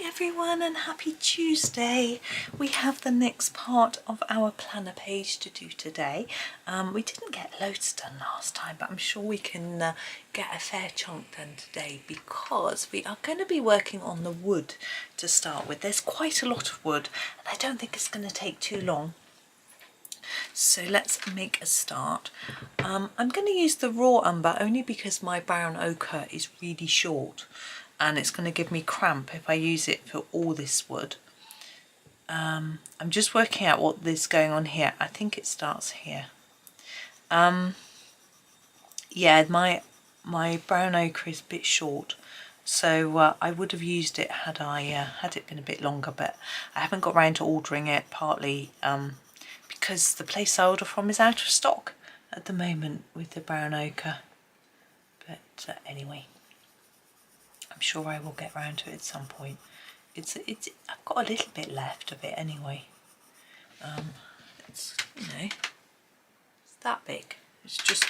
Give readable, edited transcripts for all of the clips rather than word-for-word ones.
everyone and happy Tuesday. We have the next part of our planner page to do today. We didn't get loads done last time, but I'm sure we can get a fair chunk done today because we are going to be working on the wood to start with. There's quite a lot of wood and I don't think it's going to take too long. So let's make a start. I'm going to use the raw umber only because my brown ochre is really short and it's going to give me cramp if I use it for all this wood. I'm just working out what is going on here. I think it starts here. Yeah, my brown ochre is a bit short, so I would have used it had it been a bit longer, but I haven't got round to ordering it, partly because the place I order from is out of stock at the moment with the brown ochre. But anyway, I'm sure I will get round to it at some point. I've got a little bit left of it anyway. It's it's that big. It's just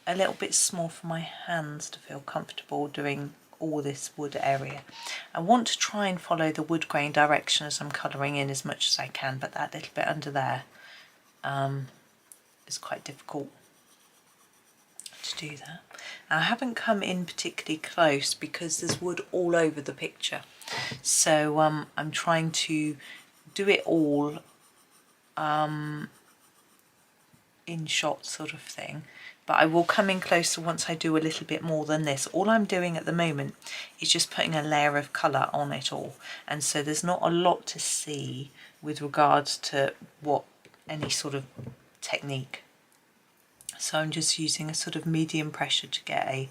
a little bit small for my hands to feel comfortable doing all this wood area. I want to try and follow the wood grain direction as I'm colouring in as much as I can, but that little bit under there is quite difficult to do that. Now, I haven't come in particularly close because there's wood all over the picture, so I'm trying to do it all in shot sort of thing, but I will come in closer once I do a little bit more than this. All I'm doing at the moment is just putting a layer of colour on it all, and so there's not a lot to see with regards to what any sort of technique. So I'm just using a sort of medium pressure to get a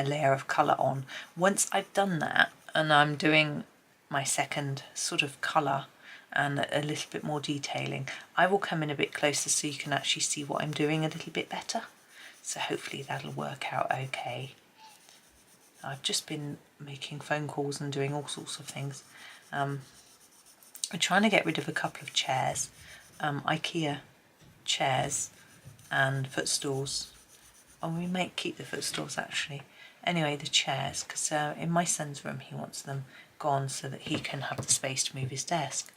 layer of colour on. Once I've done that and I'm doing my second sort of colour and a little bit more detailing, I will come in a bit closer so you can actually see what I'm doing a little bit better. So hopefully that'll work out okay. I've just been making phone calls and doing all sorts of things. I'm trying to get rid of a couple of chairs, IKEA chairs and footstools. And we might keep the footstools actually. Anyway, the chairs, because in my son's room he wants them gone so that he can have the space to move his desk.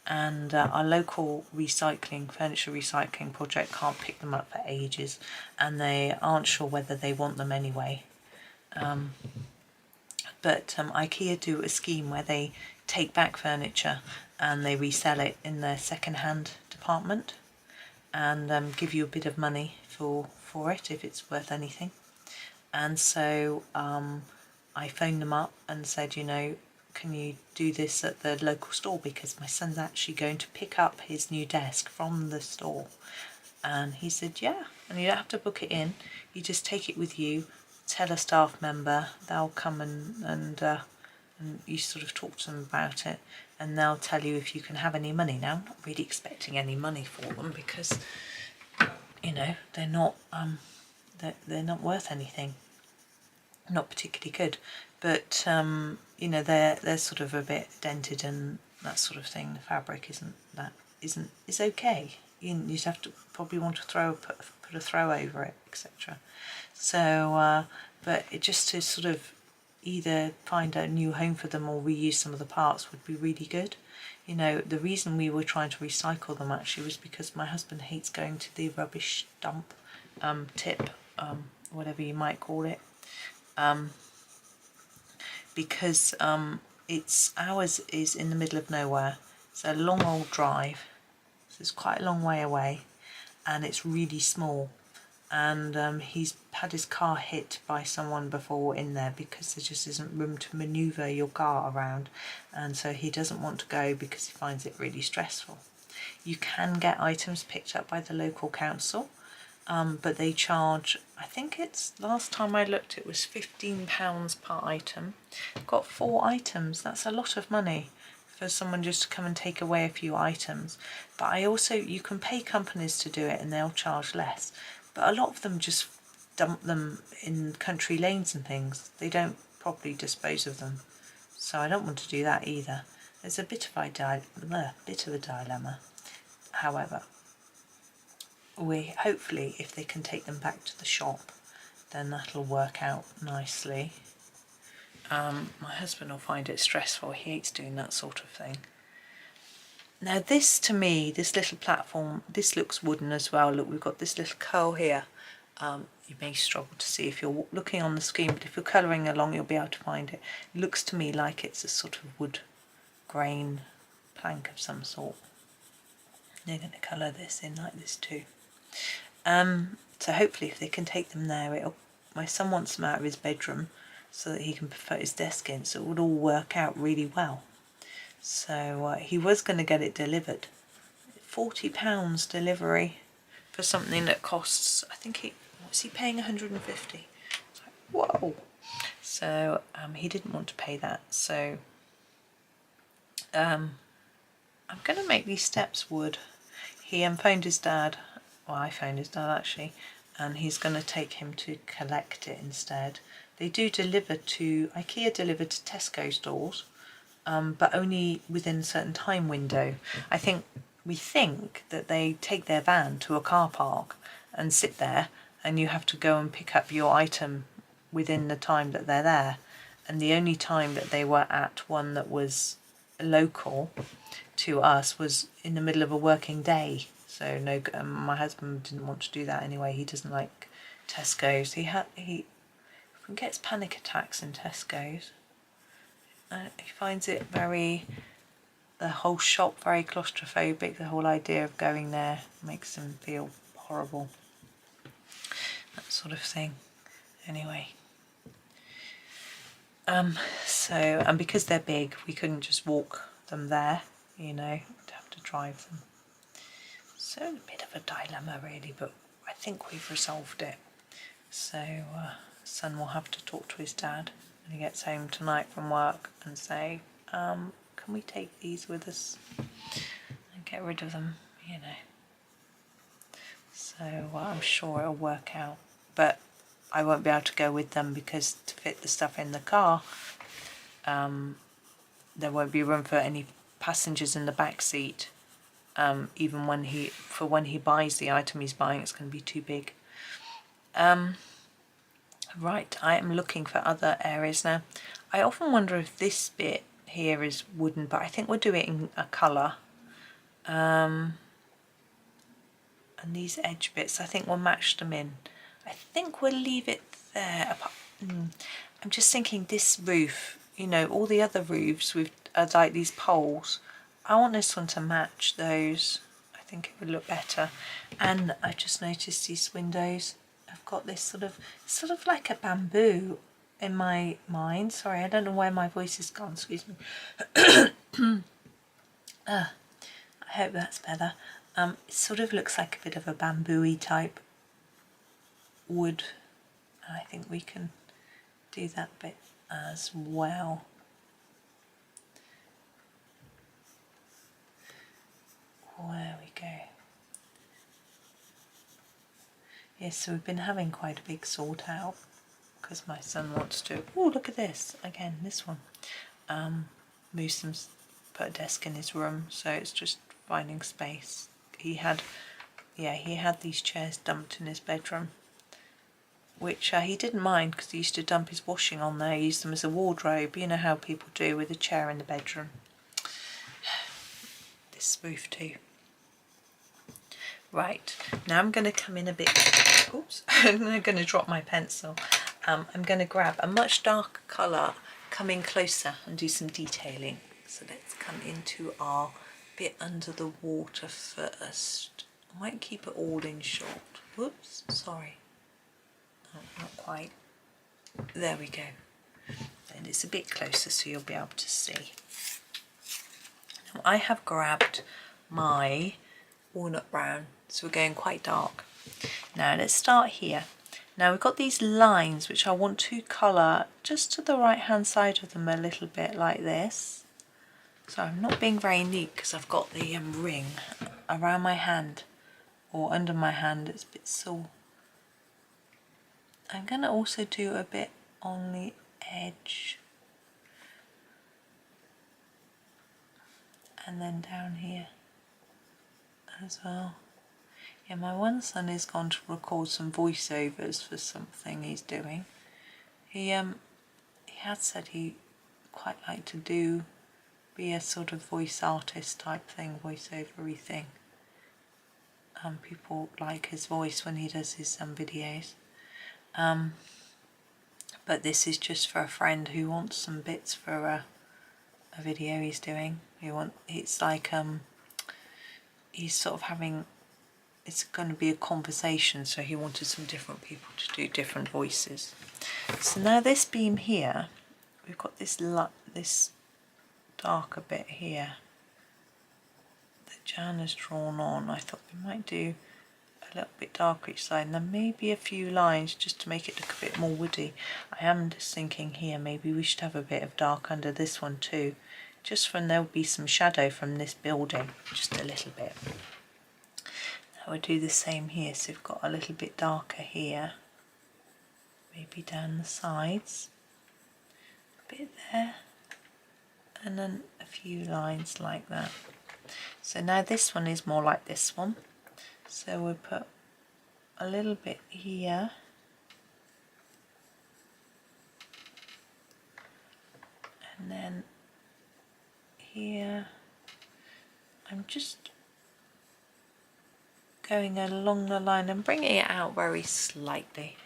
And our local furniture recycling project can't pick them up for ages, and they aren't sure whether they want them anyway. But IKEA do a scheme where they take back furniture and they resell it in their second-hand department and give you a bit of money for it if it's worth anything. And so I phoned them up and said, can you do this at the local store, because my son's actually going to pick up his new desk from the store. And he said yeah, and you don't have to book it in, you just take it with you, tell a staff member, they'll come and you sort of talk to them about it and they'll tell you if you can have any money. Now, I'm not really expecting any money for them because they're not worth anything, not particularly good, but they're sort of a bit dented and that sort of thing. The fabric is okay. You just have to probably want to put a throw over it, etc. So but it just to sort of either find a new home for them or reuse some of the parts would be really good. The reason we were trying to recycle them actually was because my husband hates going to the rubbish dump tip, whatever you might call it, because ours is in the middle of nowhere. It's a long old drive, so it's quite a long way away, and it's really small. And he's had his car hit by someone before in there because there just isn't room to manoeuvre your car around, and so he doesn't want to go because he finds it really stressful. You can get items picked up by the local council, but they charge, I think last time I looked it was £15 per item. Got 4 items, that's a lot of money for someone just to come and take away a few items. But you can pay companies to do it and they'll charge less. But a lot of them just dump them in country lanes and things. They don't properly dispose of them. So I don't want to do that either. There's a bit of a dilemma. However, hopefully if they can take them back to the shop, then that'll work out nicely. My husband will find it stressful. He hates doing that sort of thing. Now this, to me, this little platform, this looks wooden as well. Look, we've got this little curl here. You may struggle to see if you're looking on the screen, but if you're colouring along, you'll be able to find it. It looks to me like it's a sort of wood grain plank of some sort. They're going to colour this in like this too. So hopefully if they can take them there, my son wants them out of his bedroom so that he can put his desk in, so it would all work out really well. So he was going to get it delivered. £40 delivery for something that costs, I think was he paying 150? Like, whoa! So he didn't want to pay that. So I'm going to make these steps wood. He phoned his dad. Well, I phoned his dad actually, and he's going to take him to collect it instead. They do deliver to, IKEA deliver to Tesco stores, but only within a certain time window. We think that they take their van to a car park and sit there, and you have to go and pick up your item within the time that they're there. And the only time that they were at one that was local to us was in the middle of a working day. So no, my husband didn't want to do that anyway. He doesn't like Tesco's. He gets panic attacks in Tesco's. He finds it the whole shop very claustrophobic. The whole idea of going there makes him feel horrible. That sort of thing. Anyway. So, and because they're big, we couldn't just walk them there, you know, we'd have to drive them. So a bit of a dilemma really, but I think we've resolved it. So son will have to talk to his dad when he gets home tonight from work and say, can we take these with us and get rid of them, you know. So I'm sure it'll work out, but I won't be able to go with them because to fit the stuff in the car, there won't be room for any passengers in the back seat. Even when he buys the item he's buying, it's going to be too big. Right, I am looking for other areas now. I often wonder if this bit here is wooden, but I think we'll do it in a colour. And these edge bits, I think we'll match them in. I think we'll leave it there. I'm just thinking this roof, you know, all the other roofs with like these poles, I want this one to match those. I think it would look better. And I just noticed these windows have got this sort of like a bamboo in my mind. Sorry, I don't know where my voice has gone, excuse me. I hope that's better. It sort of looks like a bit of a bamboo-y type wood. I think we can do that bit as well. There we go. Yes, so we've been having quite a big sort out because my son wants to, oh look at this, again this one, move some, put a desk in his room, so it's just finding space. He had these chairs dumped in his bedroom, which he didn't mind because he used to dump his washing on there, use them as a wardrobe, you know how people do with a chair in the bedroom. This roof too. Right, now I'm going to come in a bit, oops, I'm going to drop my pencil. I'm going to grab a much darker colour, come in closer and do some detailing. So let's come into our bit under the water first. I might keep it all in short. Whoops, sorry. No, not quite. There we go. And it's a bit closer so you'll be able to see. Now I have grabbed my walnut brown, so we're going quite dark. Now let's start here. Now we've got these lines which I want to colour just to the right hand side of them a little bit like this. So I'm not being very neat because I've got the ring around my hand or under my hand, it's a bit sore. I'm going to also do a bit on the edge and then down here as well. Yeah, my one son is gone to record some voiceovers for something he's doing. He had said he quite liked to be a sort of voice artist type thing, voice-overy thing. People like his voice when he does his videos. But this is just for a friend who wants some bits for a video he's doing. It's like he's sort of having, it's going to be a conversation, so he wanted some different people to do different voices. So now this beam here, we've got this darker bit here that Johanna's drawn on. I thought we might do a little bit darker each side, and then maybe a few lines just to make it look a bit more woody. I am just thinking here maybe we should have a bit of dark under this one too, just from there'll be some shadow from this building, just a little bit. Now we'll do the same here, so we've got a little bit darker here, maybe down the sides, a bit there, and then a few lines like that. So now this one is more like this one, so we'll put a little bit here, and then here. I'm just going along the line and bringing it out very slightly.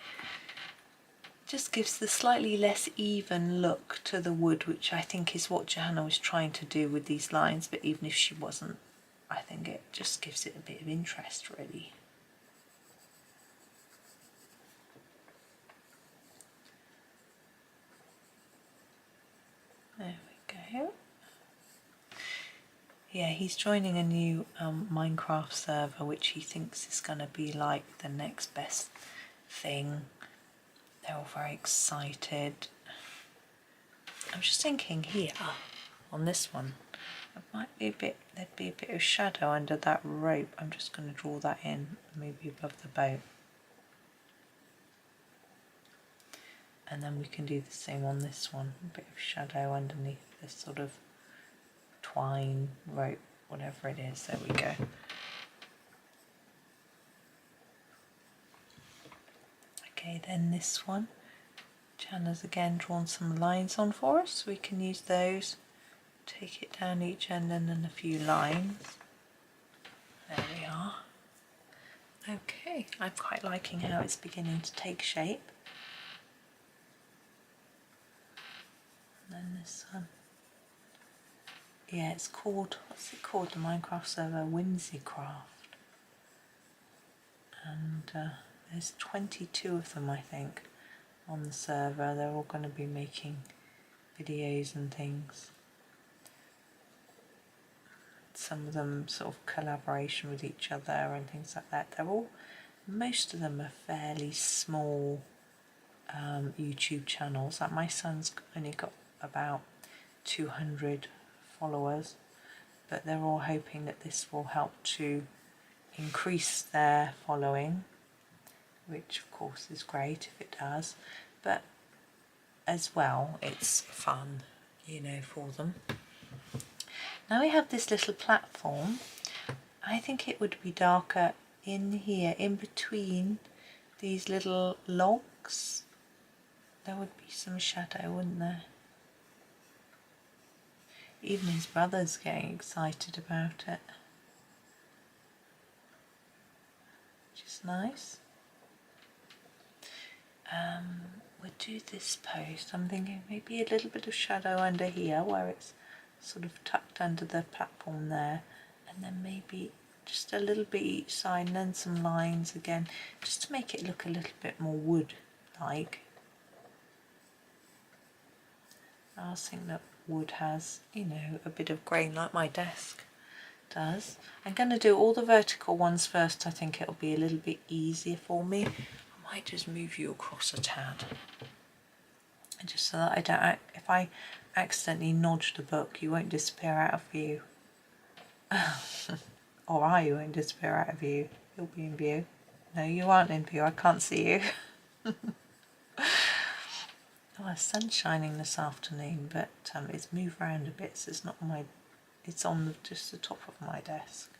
Just gives the slightly less even look to the wood, which I think is what Johanna was trying to do with these lines, but even if she wasn't, I think it just gives it a bit of interest really. There we go. Yeah, he's joining a new Minecraft server, which he thinks is going to be like the next best thing. They're all very excited. I'm just thinking here, on this one, it might be there'd be a bit of shadow under that rope. I'm just going to draw that in, maybe above the boat. And then we can do the same on this one, a bit of shadow underneath this sort of twine, rope, whatever it is. There we go. Okay, then this one, Johanna's again drawn some lines on for us, so we can use those, take it down each end and then a few lines. There we are. Okay, I'm quite liking how it's beginning to take shape. And then this one. Yeah, it's called, what's it called, the Minecraft server? Whimsycraft. And there's 22 of them, I think, on the server. They're all going to be making videos and things. Some of them sort of collaboration with each other and things like that. Most of them are fairly small YouTube channels. Like my son's only got about 200 followers, but they're all hoping that this will help to increase their following, which of course is great if it does, but as well it's fun, you know, for them. Now we have this little platform. I think it would be darker in here, in between these little logs. There would be some shadow, wouldn't there? Even his brother's getting excited about it, which is nice. We'll do this post. I'm thinking maybe a little bit of shadow under here where it's sort of tucked under the platform there, and then maybe just a little bit each side, and then some lines again, just to make it look a little bit more wood-like. I also think that wood has, you know, a bit of grain like my desk does. I'm going to do all the vertical ones first. I think it'll be a little bit easier for me. I might just move you across a tad, just so that I don't, if I accidentally nudge the book, you won't disappear out of view. Or I won't disappear out of view. You'll be in view. No, you aren't in view. I can't see you. Oh, the sun's shining this afternoon, but it's moved around a bit, so it's not it's on just the top of my desk.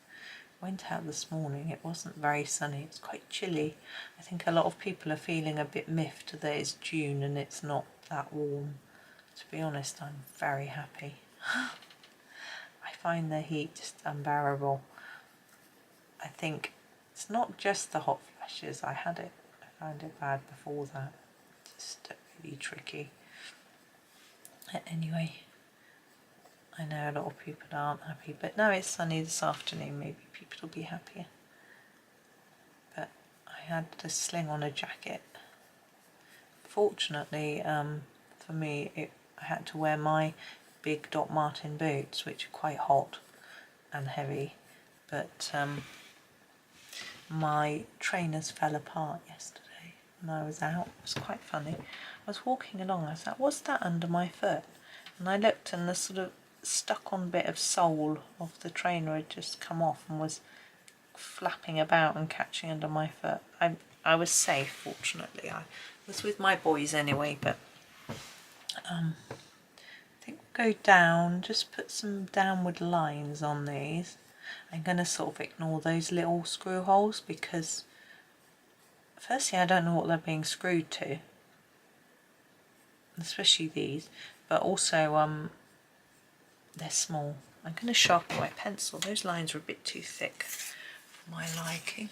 Went out this morning, it wasn't very sunny, it's quite chilly. I think a lot of people are feeling a bit miffed that it's June and it's not that warm. to be honest, I'm very happy. I find the heat just unbearable. I think it's not just the hot flashes. I found it bad before that. Just really tricky. Anyway, I know a lot of people aren't happy, but now it's sunny this afternoon, maybe people will be happier. But I had to sling on a jacket. Fortunately, for me, I had to wear my big Doc Marten boots, which are quite hot and heavy, but my trainers fell apart yesterday when I was out. It was quite funny. I was walking along, I was like, what's that under my foot? And I looked, and the sort of stuck on bit of sole of the trainer had just come off and was flapping about and catching under my foot. I was safe, fortunately. I was with my boys anyway, but I think we'll go down, just put some downward lines on these. I'm going to sort of ignore those little screw holes because firstly I don't know what they're being screwed to, especially these, but also they're small. I'm going to sharpen my pencil. Those lines are a bit too thick for my liking.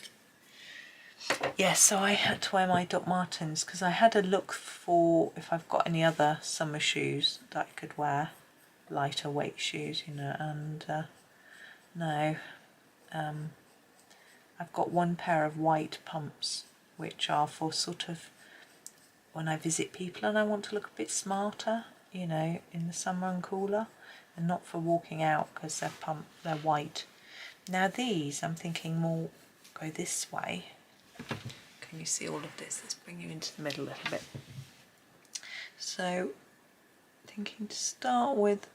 Yeah, so I had to wear my Doc Martens because I had a look for if I've got any other summer shoes that I could wear, lighter weight shoes, you know, and no. I've got one pair of white pumps which are for sort of when I visit people and I want to look a bit smarter, you know, in the summer and cooler, and not for walking out because they're white. Now these, I'm thinking more go this way. Can you see all of this? Let's bring you into the middle a little bit. So thinking to start with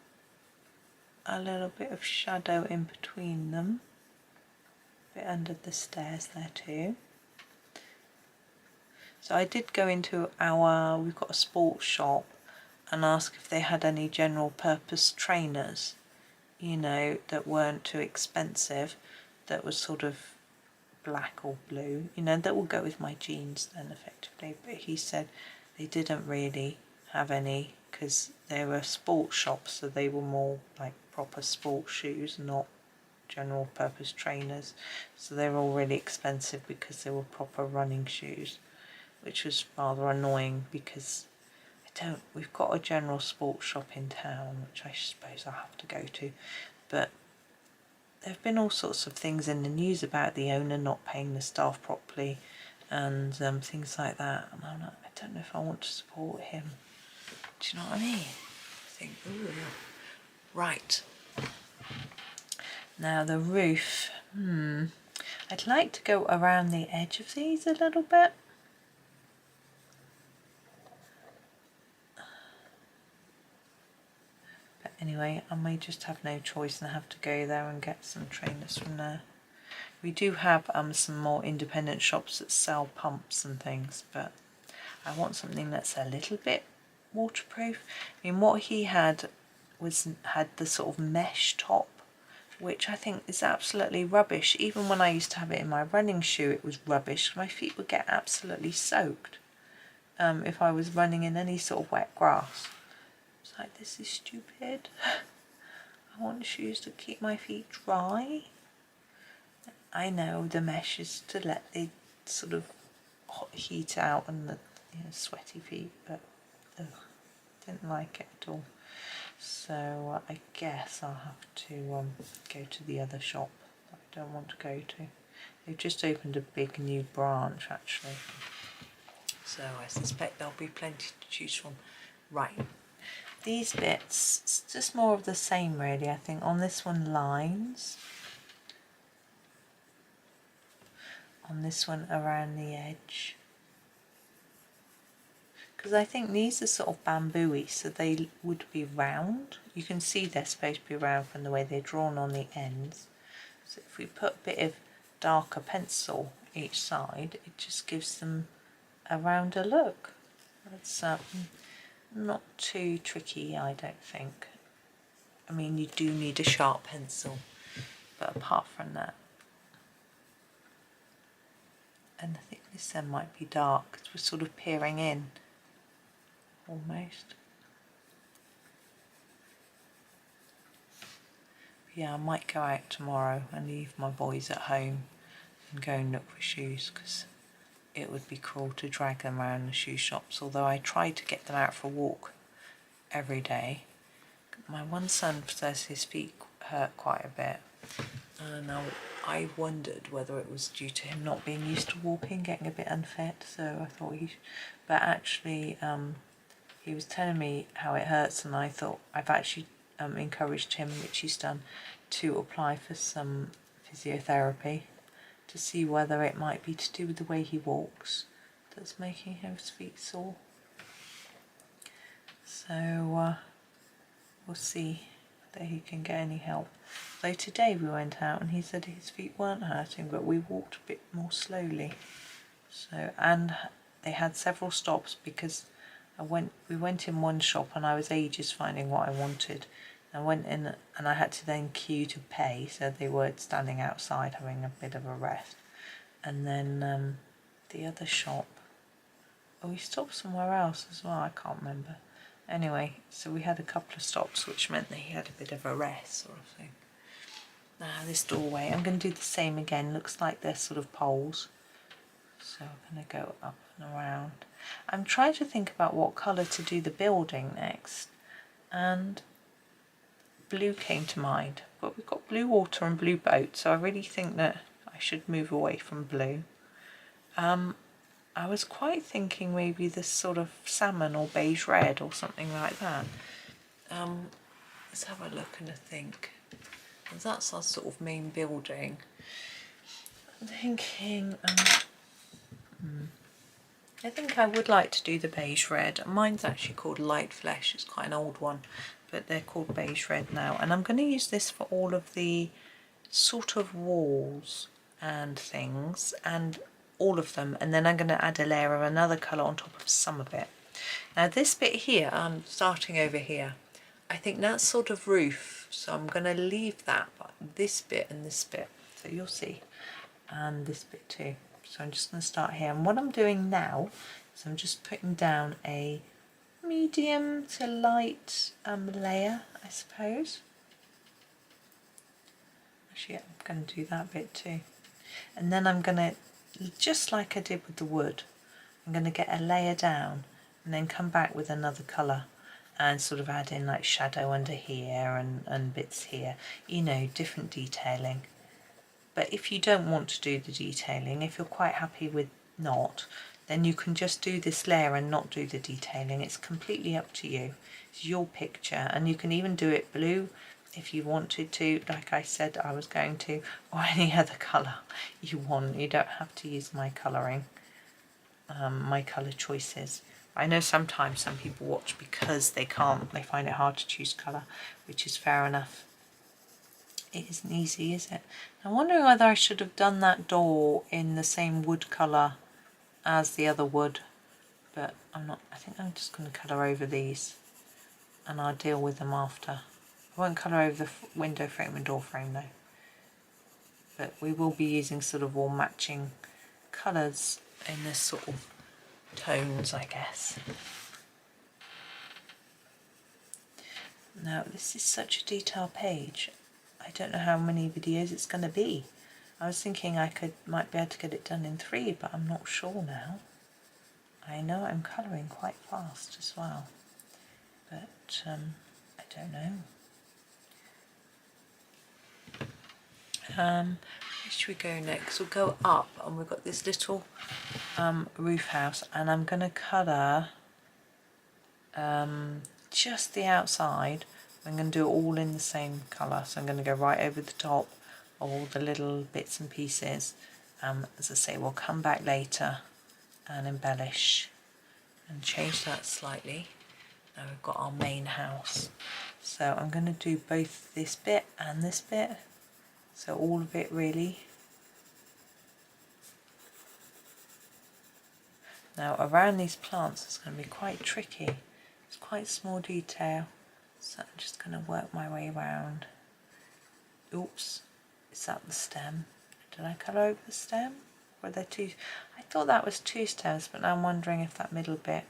a little bit of shadow in between them, a bit under the stairs there too. So I did go into we've got a sports shop, and ask if they had any general purpose trainers, you know, that weren't too expensive, that was sort of black or blue, you know, that will go with my jeans then effectively. But he said they didn't really have any because they were sports shops, so they were more like proper sports shoes, not general purpose trainers. So they were all really expensive because they were proper running shoes, which was rather annoying because we've got a general sports shop in town, which I suppose I'll have to go to, but there have been all sorts of things in the news about the owner not paying the staff properly and things like that, and I'm like, I don't know if I want to support him. Do you know what I mean? I think, ooh. Right. Now the roof, I'd like to go around the edge of these a little bit. But anyway, I may just have no choice and have to go there and get some trainers from there. We do have some more independent shops that sell pumps and things, but I want something that's a little bit waterproof. I mean, what he had had the sort of mesh top, which I think is absolutely rubbish. Even when I used to have it in my running shoe, it was rubbish. My feet would get absolutely soaked if I was running in any sort of wet grass. It's like, this is stupid. I want shoes to keep my feet dry. I know the mesh is to let the sort of hot heat out and the sweaty feet, but didn't like it at all. So I guess I'll have to go to the other shop that I don't want to go to. They've just opened a big new branch actually, so I suspect there'll be plenty to choose from. Right, these bits, it's just more of the same really. I think on this one lines, on this one around the edge, because I think these are sort of bamboo-y, so they would be round. You can see they're supposed to be round from the way they're drawn on the ends. So if we put a bit of darker pencil each side, it just gives them a rounder look. That's not too tricky, I don't think. I mean, you do need a sharp pencil, but apart from that, and I think this then might be dark because we're sort of peering in almost. Yeah, I might go out tomorrow and leave my boys at home and go and look for shoes, because it would be cruel to drag them around the shoe shops, although I try to get them out for a walk every day. My one son says his feet hurt quite a bit, and I wondered whether it was due to him not being used to walking, getting a bit unfit, so I thought but actually he was telling me how it hurts, and I thought I've actually encouraged him, which he's done, to apply for some physiotherapy to see whether it might be to do with the way he walks that's making his feet sore. So we'll see whether he can get any help. So today we went out and he said his feet weren't hurting, but we walked a bit more slowly. So, and they had several stops, because we went in one shop and I was ages finding what I wanted. I went in and I had to then queue to pay, so they were standing outside having a bit of a rest. And then the other shop, we stopped somewhere else as well, I can't remember. Anyway, so we had a couple of stops, which meant that he had a bit of a rest sort of thing. Now this doorway, I'm going to do the same again. Looks like they're sort of poles. So I'm going to go up and around. I'm trying to think about what colour to do the building next. And blue came to mind. But we've got blue water and blue boat, so I really think that I should move away from blue. I was quite thinking maybe this sort of salmon or beige red or something like that. Let's have a look and think. That's our sort of main building. I'm thinking, I think I would like to do the beige red. Mine's actually called Light Flesh. It's quite an old one, but they're called beige red now. And I'm going to use this for all of the sort of walls and things, and all of them, and then I'm going to add a layer of another colour on top of some of it. Now this bit here, I'm starting over here, I think that's sort of roof, so I'm going to leave that, but this bit and this bit, so you'll see, and this bit too. So I'm just going to start here, and what I'm doing now is I'm just putting down a medium to light layer, I suppose. Actually, I'm going to do that bit too, and then I'm going to, just like I did with the wood, I'm going to get a layer down and then come back with another colour and sort of add in like shadow under here and bits here, you know, different detailing. But if you don't want to do the detailing, if you're quite happy with not, then you can just do this layer and not do the detailing. It's completely up to you. It's your picture, and you can even do it blue if you wanted to, like I said I was going to, or any other colour you want. You don't have to use my colouring, my colour choices. I know sometimes some people watch because they can't, they find it hard to choose colour, which is fair enough. It isn't easy, is it? I'm wondering whether I should have done that door in the same wood colour as the other wood, but I'm not. I think I'm just going to colour over these and I'll deal with them after. I won't colour over the window frame and door frame though, but we will be using sort of all matching colours in this sort of tones, I guess. Now this is such a detailed page. I don't know how many videos it's going to be. I was thinking I might be able to get it done in 3, but I'm not sure now. I know I'm colouring quite fast as well, but I don't know. Where should we go next? We'll go up, and we've got this little roof house, and I'm going to colour just the outside. I'm going to do it all in the same colour, so I'm going to go right over the top of all the little bits and pieces. As I say, we'll come back later and embellish and change that slightly. Now we've got our main house, so I'm going to do both this bit and this bit, so all of it really. Now around these plants it's going to be quite tricky. It's quite small detail, so I'm just going to work my way around. Oops, is that the stem? Did I colour over the stem? Were there two? I thought that was 2 stems, but now I'm wondering if that middle bit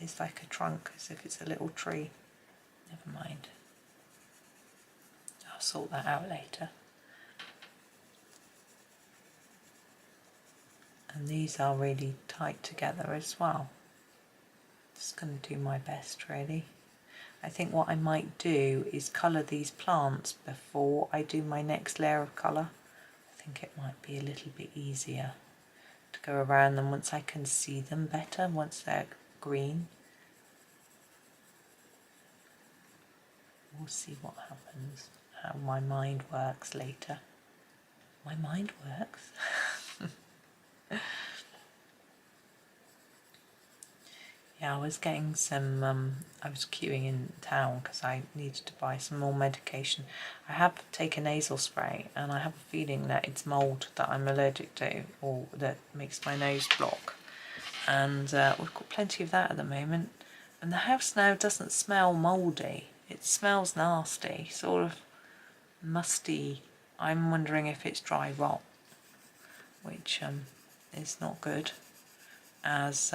is like a trunk, as if it's a little tree. Never mind. I'll sort that out later. And these are really tight together as well. Just going to do my best really. I think what I might do is colour these plants before I do my next layer of colour. I think it might be a little bit easier to go around them once I can see them better, once they're green. We'll see what happens, how my mind works later. My mind works? Yeah, I was getting some, I was queuing in town because I needed to buy some more medication. I have taken nasal spray and I have a feeling that it's mould that I'm allergic to, or that makes my nose block. And we've got plenty of that at the moment. And the house now doesn't smell mouldy. It smells nasty, sort of musty. I'm wondering if it's dry rot, which is not good, as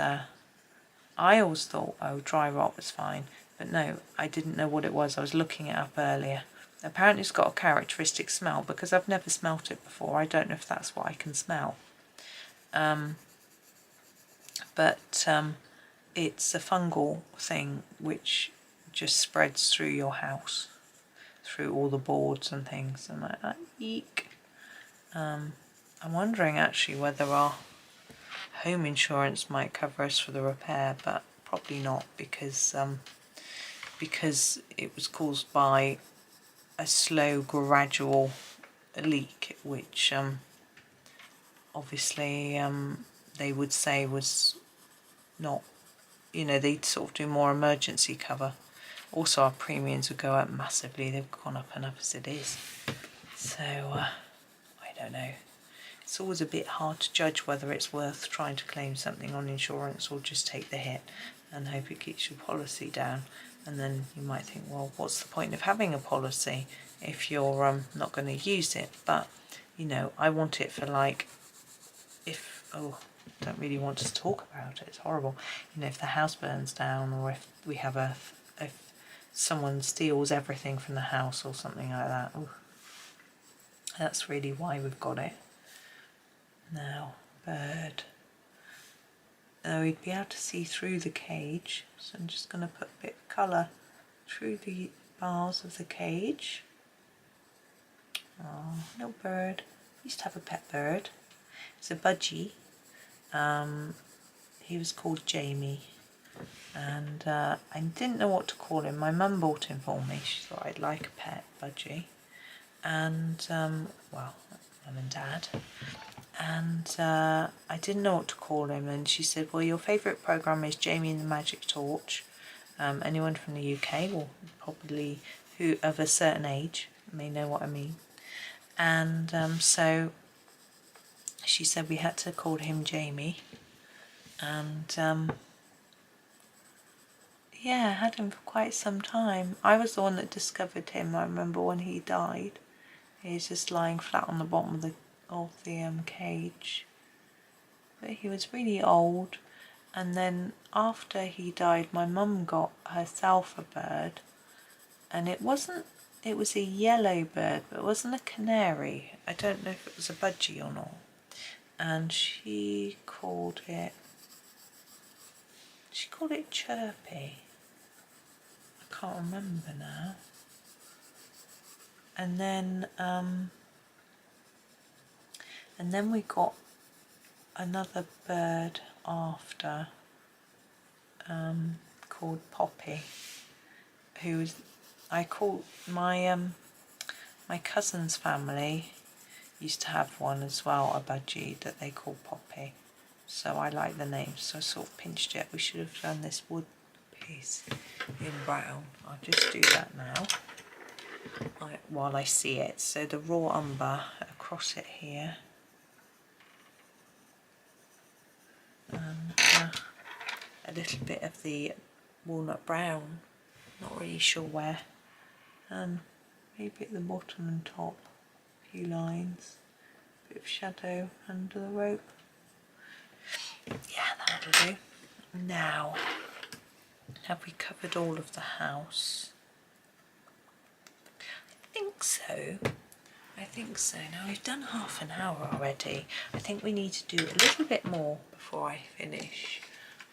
I always thought, oh, dry rot was fine, but no, I didn't know what it was. I was looking it up earlier. Apparently it's got a characteristic smell, because I've never smelt it before. I don't know if that's what I can smell. But it's a fungal thing which just spreads through your house, through all the boards and things, and like that. Eek. I'm wondering actually whether our home insurance might cover us for the repair, but probably not, because it was caused by a slow gradual leak, which obviously they would say was not, you know, they'd sort of do more emergency cover. Also our premiums would go up massively. They've gone up enough as it is, so I don't know. It's always a bit hard to judge whether it's worth trying to claim something on insurance or just take the hit and hope it keeps your policy down. And then you might think, well, what's the point of having a policy if you're not going to use it? But, you know, I want it for, like, if, oh, I don't really want to talk about it, it's horrible. You know, if the house burns down, or if we have if someone steals everything from the house or something like that. Ooh, that's really why we've got it. Now, bird. Now we'd be able to see through the cage, so I'm just going to put a bit of colour through the bars of the cage. Oh, little bird. I used to have a pet bird. It's a budgie. He was called Jamie, and I didn't know what to call him. My mum bought him for me. She thought I'd like a pet budgie, and well, mum and dad. And I didn't know what to call him, and she said, well, your favourite programme is Jamie and the Magic Torch. Anyone from the UK, or probably who of a certain age, may know what I mean. And so she said we had to call him Jamie, and yeah, I had him for quite some time. I was the one that discovered him. I remember when he died, he was just lying flat on the bottom of the cage, but he was really old. And then after he died, my mum got herself a bird, and it was a yellow bird, but it wasn't a canary. I don't know if it was a budgie or not, and she called it Chirpy. I can't remember now. And then we got another bird after, called Poppy, who was, I called my my cousin's family used to have one as well, a budgie that they called Poppy, so I like the name, so I sort of pinched it. We should have done this wood piece in brown. I'll just do that now while I see it. So the raw umber across it here, and a little bit of the walnut brown, not really sure where, maybe at the bottom and top, a few lines, a bit of shadow under the rope. Yeah, that'll do. Now, have we covered all of the house? I think so. I think so. Now we've done half an hour already. I think we need to do a little bit more before I finish.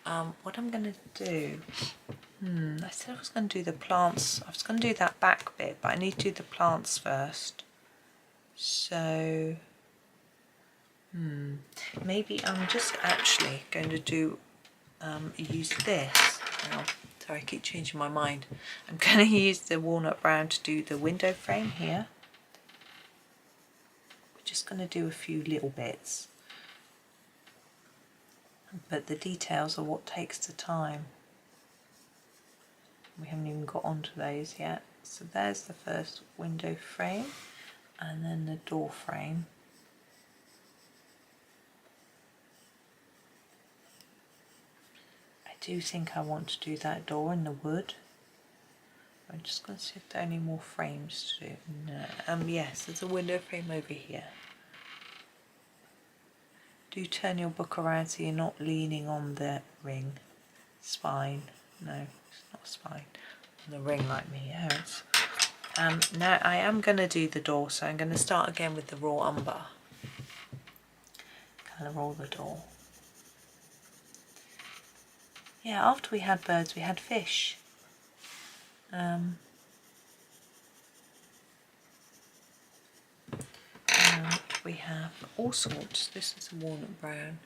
What I'm going to do, I said I was going to do the plants. I was going to do that back bit, but I need to do the plants first. So, maybe I'm just actually going to do, use this. Oh, sorry, I keep changing my mind. I'm going to use the walnut brown to do the window frame here. We're just going to do a few little bits. But the details are what takes the time. We haven't even got onto those yet. So there's the first window frame and then the door frame. I do think I want to do that door in the wood. I'm just going to see if there are any more frames to do. No. Yes, there's a window frame over here. Do turn your book around so you're not leaning on the ring. Spine. No, it's not spine. On the ring like me hurts. Now I am going to do the door, so I'm going to start again with the raw umber. Colour all the door. Yeah, after we had birds, we had fish. We have all sorts. This is a walnut brown.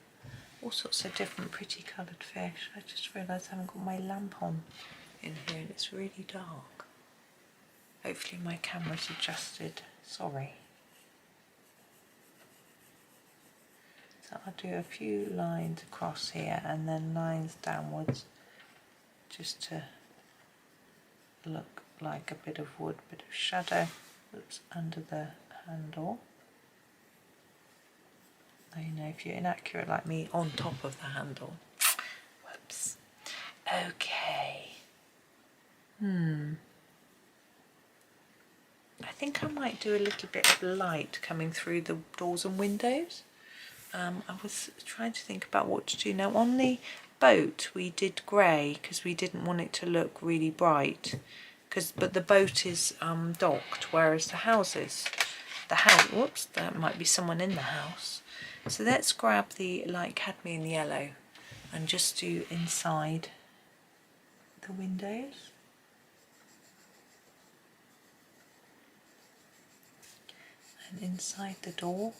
All sorts of different pretty coloured fish. I just realised I haven't got my lamp on in here and it's really dark. Hopefully my camera's adjusted. Sorry. So I'll do a few lines across here and then lines downwards just to look like a bit of wood, bit of shadow. Oops, under the handle. You know, if you're inaccurate like me, on top of the handle. Whoops. Okay. I think I might do a little bit of light coming through the doors and windows. I was trying to think about what to do. Now on the boat we did grey because we didn't want it to look really bright. But the boat is docked, whereas the houses, whoops, there might be someone in the house. So let's grab the light cadmium yellow and just do inside the windows. And inside the door.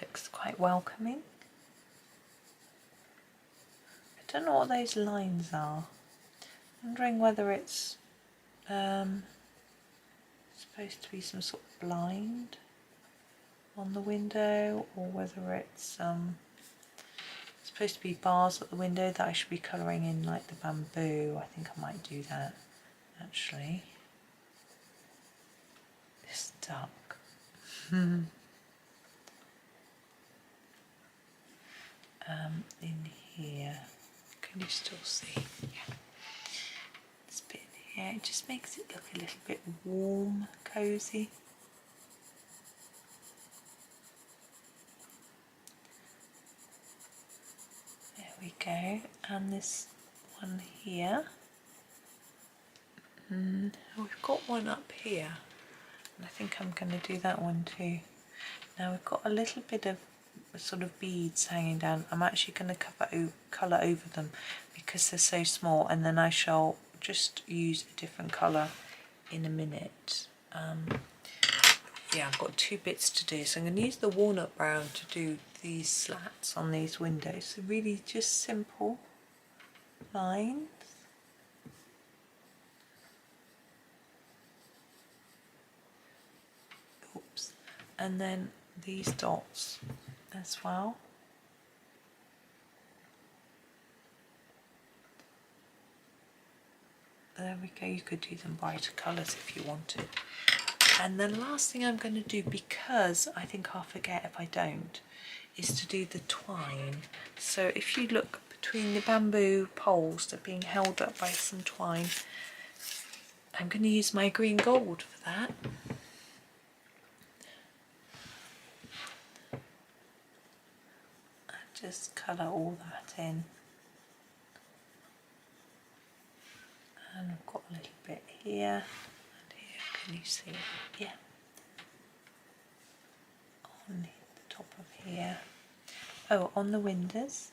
Looks quite welcoming. I don't know what those lines are. I'm wondering whether it's supposed to be some sort of blind on the window, or whether it's supposed to be bars at the window that I should be colouring in like the bamboo. I think I might do that actually. It's dark. In here, can you still see? Yeah. This bit here, it just makes it look a little bit warm, cosy. There we go, and this one here. We've got one up here, and I think I'm going to do that one too. Now we've got a little bit of sort of beads hanging down. I'm actually going to colour over them because they're so small, and then I shall just use a different colour in a minute. Yeah, I've got two bits to do, so I'm going to use the walnut brown to do these slats on these windows. So really just simple lines. Oops. And then these dots as well. There we go, you could do them brighter colours if you wanted. And the last thing I'm going to do, because I think I'll forget if I don't, is to do the twine. So if you look between the bamboo poles that are being held up by some twine, I'm going to use my green gold for that. Just colour all that in. here and here. Can you see it? Yeah. On the top of here. Oh, on the windows.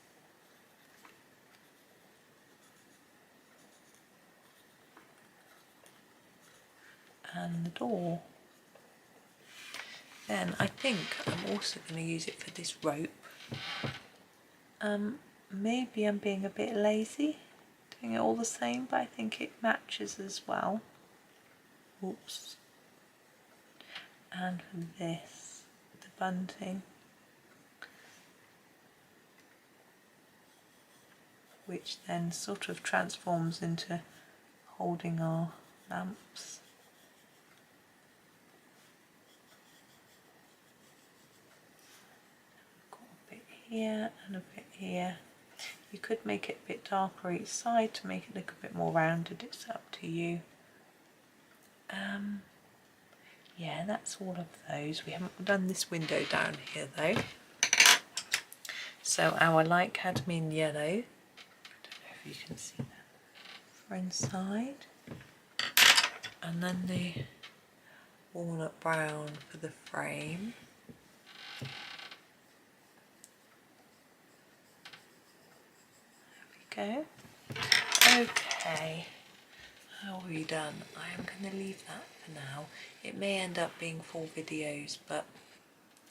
And the door. Then I think I'm also going to use it for this rope. Maybe I'm being a bit lazy, doing it all the same, but I think it matches as well. Oops. And for this, the bunting, which then sort of transforms into holding our lamps. Got a bit here and a bit here. You could make it a bit darker each side to make it look a bit more rounded, it's up to you. Yeah, that's all of those. We haven't done this window down here though. So our light cadmium yellow, I don't know if you can see that, for inside. And then the walnut brown for the frame. There we go. Okay. How are we done? I am going to leave that for now. It may end up being 4 videos, but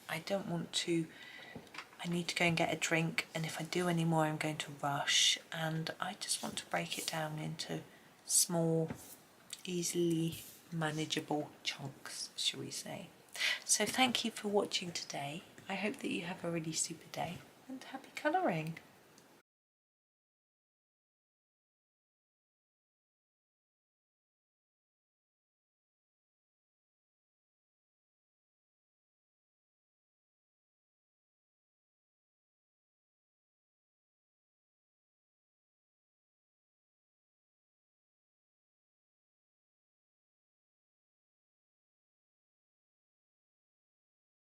I don't want to. I need to go and get a drink, and if I do any more I'm going to rush, and I just want to break it down into small, easily manageable chunks, shall we say. So thank you for watching today. I hope that you have a really super day and happy colouring.